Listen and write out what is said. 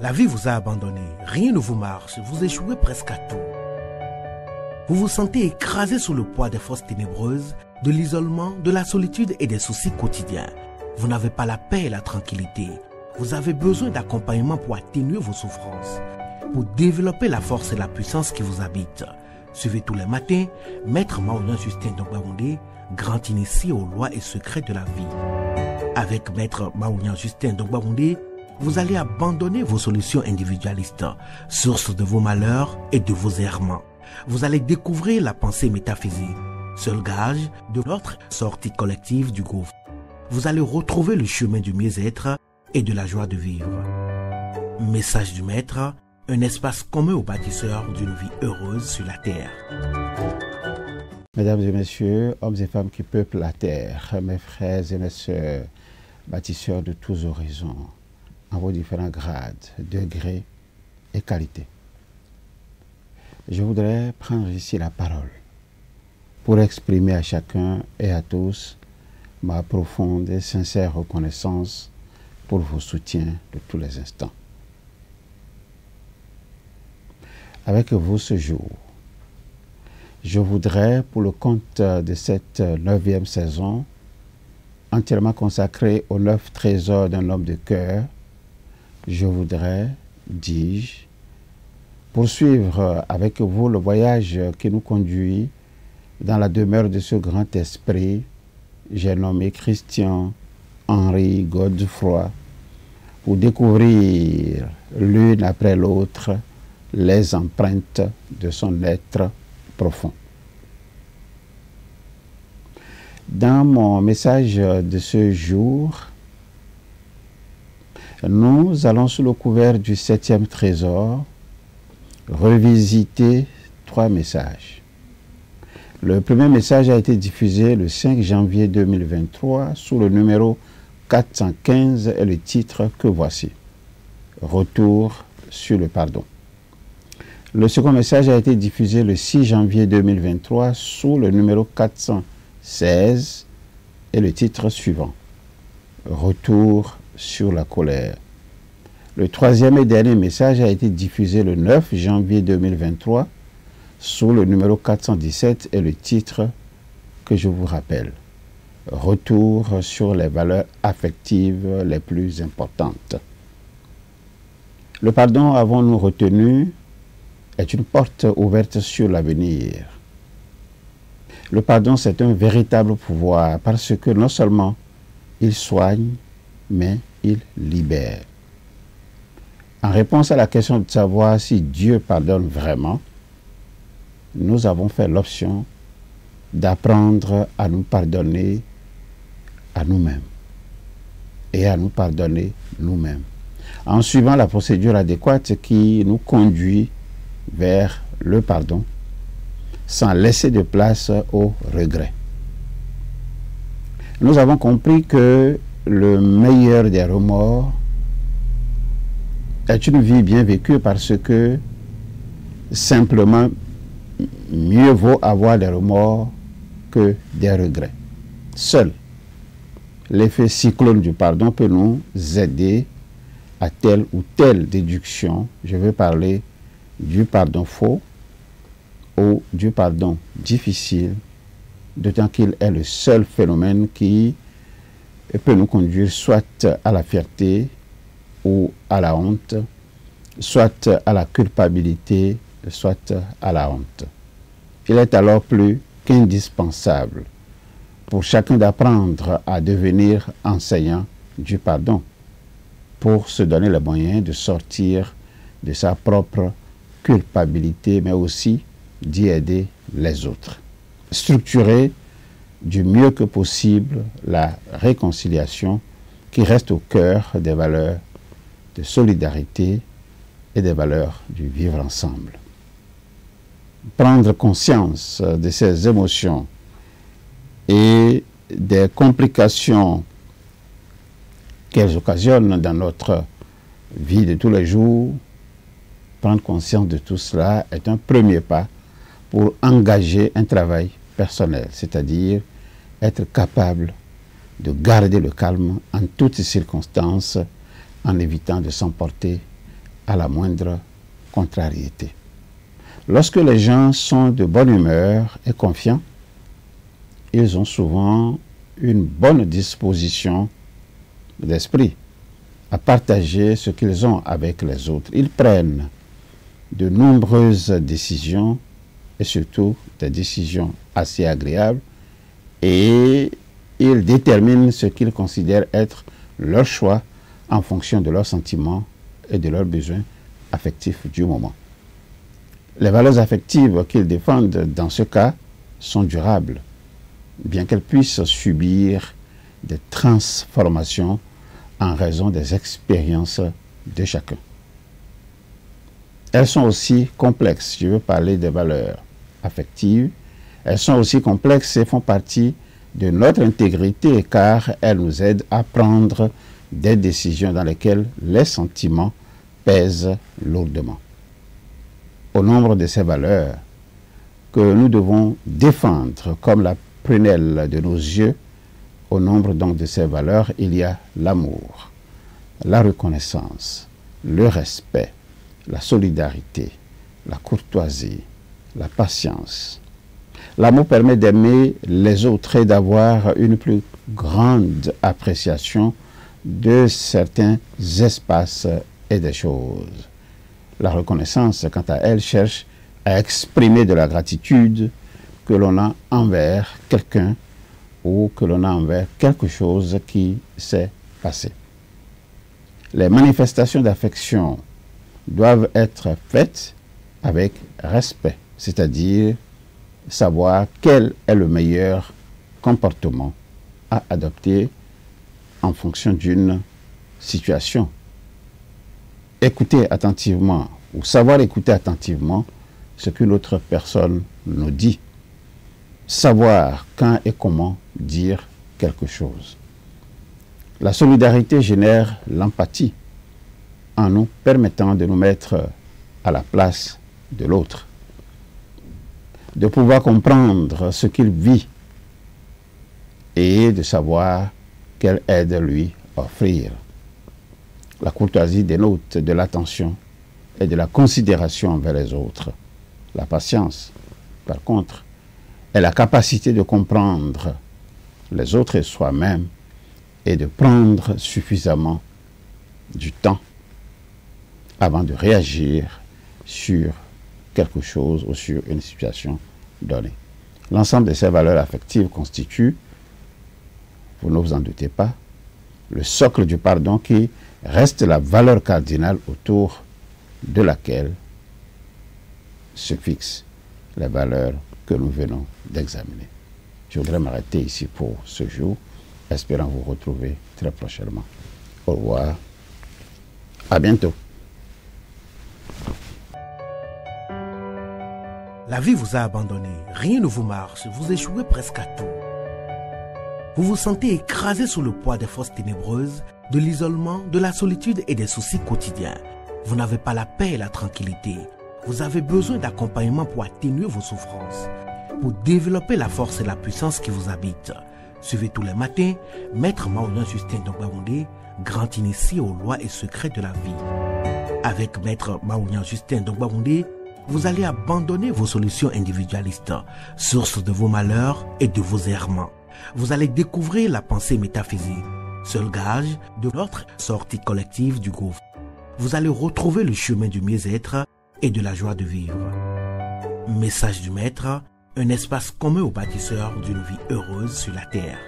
La vie vous a abandonné, rien ne vous marche, vous échouez presque à tout. Vous vous sentez écrasé sous le poids des forces ténébreuses, de l'isolement, de la solitude et des soucis quotidiens. Vous n'avez pas la paix et la tranquillité. Vous avez besoin d'accompagnement pour atténuer vos souffrances, pour développer la force et la puissance qui vous habitent. Suivez tous les matins Maître Maoulian Justin Dongbaoundé, grand initié aux lois et secrets de la vie. Avec Maître Maoulian Justin Dongbaoundé, vous allez abandonner vos solutions individualistes, source de vos malheurs et de vos errements. Vous allez découvrir la pensée métaphysique, seul gage de notre sortie collective du gouffre. Vous allez retrouver le chemin du mieux-être et de la joie de vivre. Message du Maître, un espace commun aux bâtisseurs d'une vie heureuse sur la terre. Mesdames et messieurs, hommes et femmes qui peuplent la terre, mes frères et mes sœurs, bâtisseurs de tous horizons, en vos différents grades, degrés et qualités. Je voudrais prendre ici la parole pour exprimer à chacun et à tous ma profonde et sincère reconnaissance pour vos soutiens de tous les instants. Avec vous ce jour, je voudrais, pour le compte de cette 9e saison, entièrement consacrée aux 9 trésors d'un homme de cœur, je voudrais, dis-je, poursuivre avec vous le voyage qui nous conduit dans la demeure de ce grand esprit, j'ai nommé Christian Henry Godefroy, pour découvrir l'une après l'autre les empreintes de son être profond. Dans mon message de ce jour, nous allons sous le couvert du 7e trésor revisiter 3 messages. Le premier message a été diffusé le 5 janvier 2023 sous le numéro 415 et le titre que voici. Retour sur le pardon. Le second message a été diffusé le 6 janvier 2023 sous le numéro 416 et le titre suivant. Retour sur la colère. Le troisième et dernier message a été diffusé le 9 janvier 2023 sous le numéro 417 et le titre que je vous rappelle. Retour sur les valeurs affectives les plus importantes. Le pardon, avons-nous retenu, est une porte ouverte sur l'avenir. Le pardon, c'est un véritable pouvoir parce que non seulement il soigne, mais il libère. En réponse à la question de savoir si Dieu pardonne vraiment, nous avons fait l'option d'apprendre à nous pardonner à nous-mêmes et à nous pardonner nous-mêmes, en suivant la procédure adéquate qui nous conduit vers le pardon, sans laisser de place au regret. Nous avons compris que le meilleur des remords est une vie bien vécue parce que simplement mieux vaut avoir des remords que des regrets. Seul l'effet cyclone du pardon peut nous aider à telle ou telle déduction. Je veux parler du pardon faux ou du pardon difficile, d'autant qu'il est le seul phénomène qui peut nous conduire soit à la fierté ou à la honte, soit à la culpabilité, soit à la honte. Il est alors plus qu'indispensable pour chacun d'apprendre à devenir enseignant du pardon, pour se donner les moyens de sortir de sa propre culpabilité, mais aussi d'y aider les autres. Structurer du mieux que possible la réconciliation qui reste au cœur des valeurs de solidarité et des valeurs du vivre ensemble. Prendre conscience de ces émotions et des complications qu'elles occasionnent dans notre vie de tous les jours, prendre conscience de tout cela est un premier pas pour engager un travail personnel, c'est-à-dire être capable de garder le calme en toutes circonstances en évitant de s'emporter à la moindre contrariété. Lorsque les gens sont de bonne humeur et confiants, ils ont souvent une bonne disposition d'esprit à partager ce qu'ils ont avec les autres. Ils prennent de nombreuses décisions et surtout des décisions assez agréables et ils déterminent ce qu'ils considèrent être leur choix en fonction de leurs sentiments et de leurs besoins affectifs du moment. Les valeurs affectives qu'ils défendent dans ce cas sont durables, bien qu'elles puissent subir des transformations en raison des expériences de chacun. Elles sont aussi complexes. Je veux parler des valeurs affectives. Elles sont aussi complexes et font partie de notre intégrité car elles nous aident à prendre des décisions dans lesquelles les sentiments pèsent lourdement. Au nombre de ces valeurs que nous devons défendre comme la prunelle de nos yeux, au nombre donc de ces valeurs, il y a l'amour, la reconnaissance, le respect, la solidarité, la courtoisie, la patience. L'amour permet d'aimer les autres et d'avoir une plus grande appréciation de certains espaces et des choses. La reconnaissance, quant à elle, cherche à exprimer de la gratitude que l'on a envers quelqu'un ou que l'on a envers quelque chose qui s'est passé. Les manifestations d'affection doivent être faites avec respect, c'est-à-dire savoir quel est le meilleur comportement à adopter en fonction d'une situation. Écouter attentivement ou savoir écouter attentivement ce qu'une autre personne nous dit. Savoir quand et comment dire quelque chose. La solidarité génère l'empathie en nous permettant de nous mettre à la place de l'autre, de pouvoir comprendre ce qu'il vit et de savoir quelle aide lui offrir. La courtoisie dénote de l'attention et de la considération envers les autres. La patience, par contre, est la capacité de comprendre les autres et soi-même et de prendre suffisamment du temps avant de réagir sur quelque chose ou sur une situation donnée. L'ensemble de ces valeurs affectives constitue, vous ne vous en doutez pas, le socle du pardon qui reste la valeur cardinale autour de laquelle se fixent les valeurs que nous venons d'examiner. Je voudrais m'arrêter ici pour ce jour, espérant vous retrouver très prochainement. Au revoir. À bientôt. La vie vous a abandonné, rien ne vous marche, vous échouez presque à tout. Vous vous sentez écrasé sous le poids des forces ténébreuses, de l'isolement, de la solitude et des soucis quotidiens. Vous n'avez pas la paix et la tranquillité. Vous avez besoin d'accompagnement pour atténuer vos souffrances, pour développer la force et la puissance qui vous habitent. Suivez tous les matins Maître Maoulian Justin Dongbaoundé, grand initié aux lois et secrets de la vie. Avec Maître Maoulian Justin Dongbaoundé, vous allez abandonner vos solutions individualistes, source de vos malheurs et de vos errements. Vous allez découvrir la pensée métaphysique, seul gage de notre sortie collective du gouffre. Vous allez retrouver le chemin du mieux-être et de la joie de vivre. Message du Maître, un espace commun aux bâtisseurs d'une vie heureuse sur la terre.